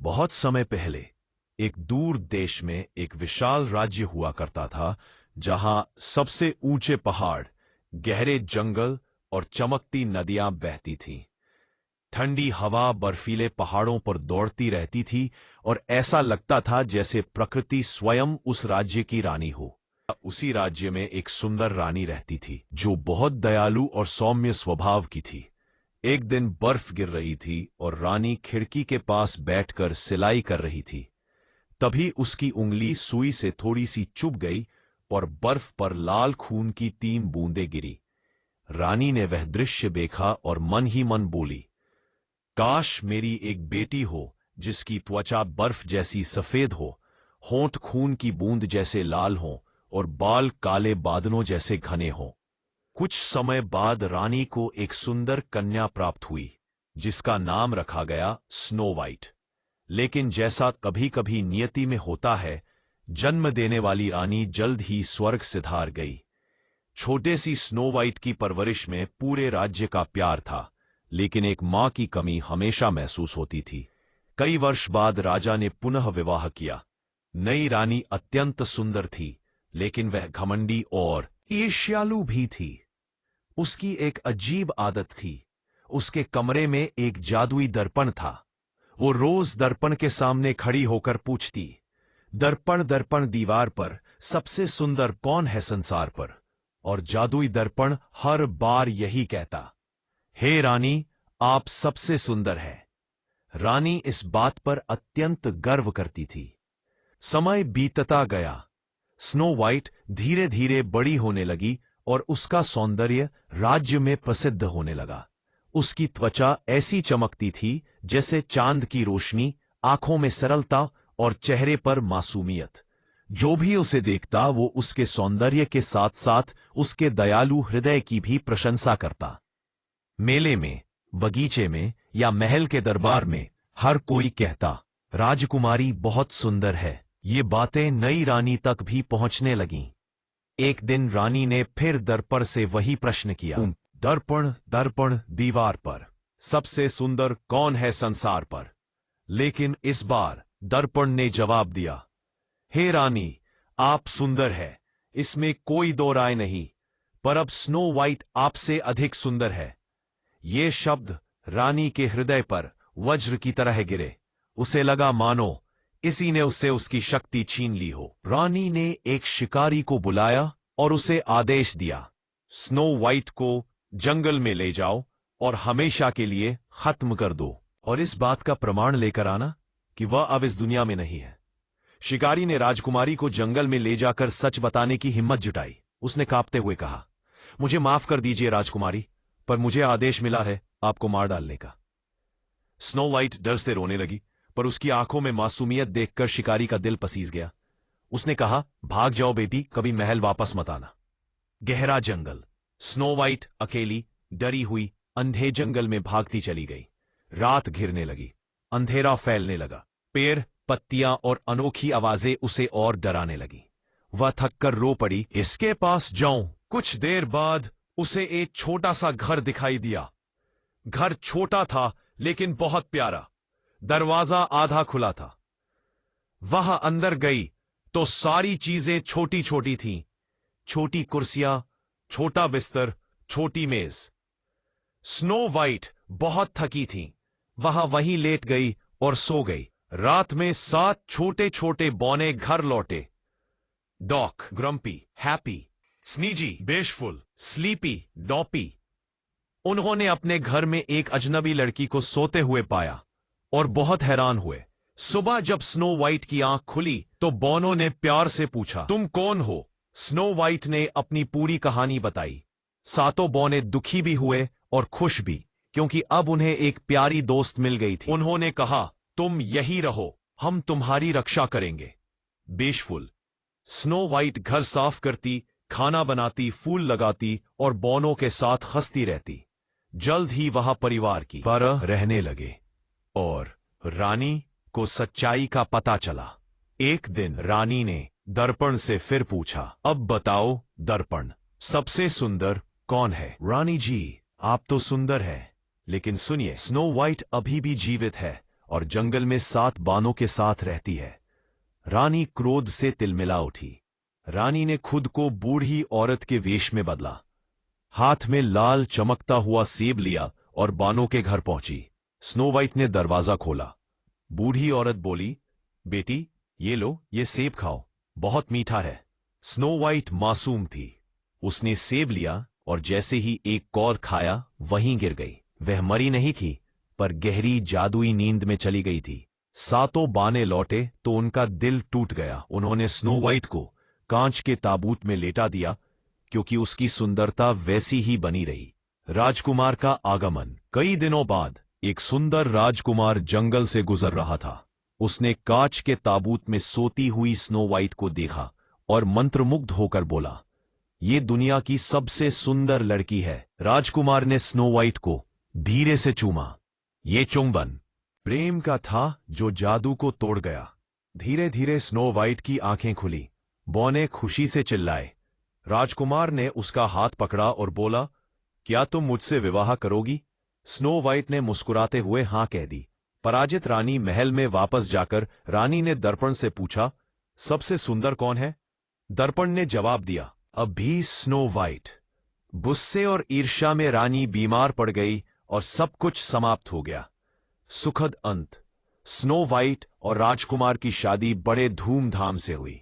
बहुत समय पहले एक दूर देश में एक विशाल राज्य हुआ करता था, जहां सबसे ऊंचे पहाड़, गहरे जंगल और चमकती नदियां बहती थीं। ठंडी हवा बर्फीले पहाड़ों पर दौड़ती रहती थी और ऐसा लगता था जैसे प्रकृति स्वयं उस राज्य की रानी हो। उसी राज्य में एक सुंदर रानी रहती थी, जो बहुत दयालु और सौम्य स्वभाव की थी। एक दिन बर्फ गिर रही थी और रानी खिड़की के पास बैठकर सिलाई कर रही थी। तभी उसकी उंगली सुई से थोड़ी सी चुभ गई और बर्फ पर लाल खून की 3 बूंदें गिरी। रानी ने वह दृश्य देखा और मन ही मन बोली, काश मेरी एक बेटी हो जिसकी त्वचा बर्फ जैसी सफेद हो, होंठ खून की बूंद जैसे लाल हो और बाल काले बादलों जैसे घने हों। कुछ समय बाद रानी को एक सुंदर कन्या प्राप्त हुई, जिसका नाम रखा गया स्नो वाइट। लेकिन जैसा कभी कभी नियति में होता है, जन्म देने वाली रानी जल्द ही स्वर्ग सिधार गई। छोटे सी स्नो वाइट की परवरिश में पूरे राज्य का प्यार था, लेकिन एक मां की कमी हमेशा महसूस होती थी। कई वर्ष बाद राजा ने पुनः विवाह किया। नई रानी अत्यंत सुंदर थी, लेकिन वह घमंडी और ईर्ष्यालु भी थी। उसकी एक अजीब आदत थी। उसके कमरे में एक जादुई दर्पण था। वो रोज दर्पण के सामने खड़ी होकर पूछती, दर्पण दर्पण दीवार पर, सबसे सुंदर कौन है संसार पर? और जादुई दर्पण हर बार यही कहता, हे रानी, आप सबसे सुंदर हैं। रानी इस बात पर अत्यंत गर्व करती थी। समय बीतता गया। स्नो वाइट धीरे धीरे बड़ी होने लगी और उसका सौंदर्य राज्य में प्रसिद्ध होने लगा। उसकी त्वचा ऐसी चमकती थी जैसे चांद की रोशनी, आंखों में सरलता और चेहरे पर मासूमियत। जो भी उसे देखता वो उसके सौंदर्य के साथ साथ उसके दयालु हृदय की भी प्रशंसा करता। मेले में, बगीचे में या महल के दरबार में हर कोई कहता, राजकुमारी बहुत सुंदर है। ये बातें नई रानी तक भी पहुंचने लगीं। एक दिन रानी ने फिर दर्पण से वही प्रश्न किया, दर्पण दर्पण दीवार पर, सबसे सुंदर कौन है संसार पर? लेकिन इस बार दर्पण ने जवाब दिया, हे रानी, आप सुंदर है, इसमें कोई दो राय नहीं, पर अब स्नो वाइट आपसे अधिक सुंदर है। ये शब्द रानी के हृदय पर वज्र की तरह गिरे। उसे लगा मानो इसी ने उससे उसकी शक्ति छीन ली हो। रानी ने एक शिकारी को बुलाया और उसे आदेश दिया, स्नो वाइट को जंगल में ले जाओ और हमेशा के लिए खत्म कर दो, और इस बात का प्रमाण लेकर आना कि वह अब इस दुनिया में नहीं है। शिकारी ने राजकुमारी को जंगल में ले जाकर सच बताने की हिम्मत जुटाई। उसने कांपते हुए कहा, मुझे माफ कर दीजिए राजकुमारी, पर मुझे आदेश मिला है आपको मार डालने का। स्नो वाइट डर से रोने लगी, पर उसकी आंखों में मासूमियत देखकर शिकारी का दिल पसीज गया। उसने कहा, भाग जाओ बेटी, कभी महल वापस मत आना। गहरा जंगल। स्नो वाइट अकेली, डरी हुई, अंधे जंगल में भागती चली गई। रात घिरने लगी, अंधेरा फैलने लगा। पेड़, पत्तियां और अनोखी आवाजें उसे और डराने लगी। वह थककर रो पड़ी, इसके पास जाऊं। कुछ देर बाद उसे एक छोटा सा घर दिखाई दिया। घर छोटा था लेकिन बहुत प्यारा। दरवाजा आधा खुला था। वह अंदर गई तो सारी चीजें छोटी छोटी थीं। छोटी कुर्सियां, छोटा बिस्तर, छोटी मेज। स्नो वाइट बहुत थकी थी। वह वहीं लेट गई और सो गई। रात में 7 छोटे छोटे बौने घर लौटे। Doc, Grumpy, Happy, Sneezy, Bashful, Sleepy, Dopey. उन्होंने अपने घर में एक अजनबी लड़की को सोते हुए पाया और बहुत हैरान हुए। सुबह जब स्नो वाइट की आंख खुली तो बौनों ने प्यार से पूछा, तुम कौन हो? स्नो वाइट ने अपनी पूरी कहानी बताई। सातों बौने दुखी भी हुए और खुश भी, क्योंकि अब उन्हें एक प्यारी दोस्त मिल गई थी। उन्होंने कहा, तुम यही रहो, हम तुम्हारी रक्षा करेंगे। बेशफुल। स्नो वाइट घर साफ करती, खाना बनाती, फूल लगाती और बौनों के साथ हंसती रहती। जल्द ही वह परिवार की तरह रहने लगे और रानी को सच्चाई का पता चला। एक दिन रानी ने दर्पण से फिर पूछा, अब बताओ दर्पण, सबसे सुंदर कौन है? रानी जी, आप तो सुंदर हैं, लेकिन सुनिए, स्नो वाइट अभी भी जीवित है और जंगल में 7 बानों के साथ रहती है। रानी क्रोध से तिलमिला उठी। रानी ने खुद को बूढ़ी औरत के वेश में बदला, हाथ में लाल चमकता हुआ सेब लिया और बानों के घर पहुंची। स्नो वाइट ने दरवाजा खोला। बूढ़ी औरत बोली, बेटी, ये लो, ये सेब खाओ, बहुत मीठा है। स्नो वाइट मासूम थी। उसने सेब लिया और जैसे ही एक कौर खाया वहीं गिर गई। वह मरी नहीं थी, पर गहरी जादुई नींद में चली गई थी। 7 बाने लौटे तो उनका दिल टूट गया। उन्होंने स्नो वाइट को कांच के ताबूत में लेटा दिया, क्योंकि उसकी सुंदरता वैसी ही बनी रही। राजकुमार का आगमन। कई दिनों बाद एक सुंदर राजकुमार जंगल से गुजर रहा था। उसने कांच के ताबूत में सोती हुई स्नो वाइट को देखा और मंत्रमुग्ध होकर बोला, ये दुनिया की सबसे सुंदर लड़की है। राजकुमार ने स्नो वाइट को धीरे से चूमा। ये चुंबन प्रेम का था जो जादू को तोड़ गया। धीरे धीरे स्नो वाइट की आंखें खुली। बौने खुशी से चिल्लाए। राजकुमार ने उसका हाथ पकड़ा और बोला, क्या तुम मुझसे विवाह करोगी? स्नो वाइट ने मुस्कुराते हुए हां कह दी। पराजित रानी महल में वापस जाकर रानी ने दर्पण से पूछा, सबसे सुंदर कौन है? दर्पण ने जवाब दिया, अब भी स्नो वाइट। गुस्से और ईर्ष्या में रानी बीमार पड़ गई और सब कुछ समाप्त हो गया। सुखद अंत। स्नो वाइट और राजकुमार की शादी बड़े धूमधाम से हुई।